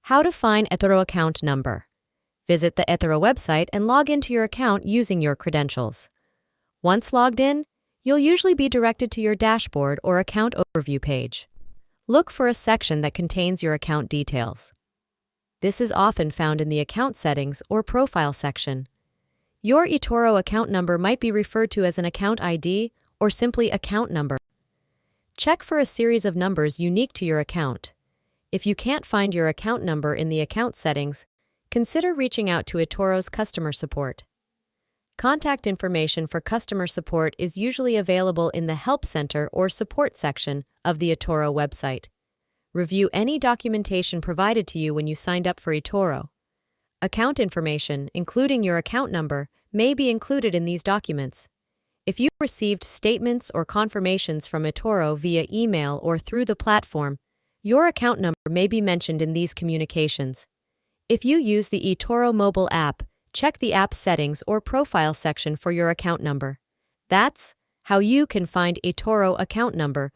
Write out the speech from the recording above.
How to find eToro account number. Visit the eToro website and log into your account using your credentials. Once logged in, you'll usually be directed to your dashboard or account overview page. Look for a section that contains your account details. This is often found in the account settings or profile section. Your eToro account number might be referred to as an account ID or simply account number. Check for a series of numbers unique to your account. If you can't find your account number in the account settings, consider reaching out to eToro's customer support. Contact information for customer support is usually available in the Help Center or Support section of the eToro website. Review any documentation provided to you when you signed up for eToro. Account information, including your account number, may be included in these documents. If you received statements or confirmations from eToro via email or through the platform, your account number may be mentioned in these communications. If you use the eToro mobile app, check the app settings or profile section for your account number. That's how you can find eToro account number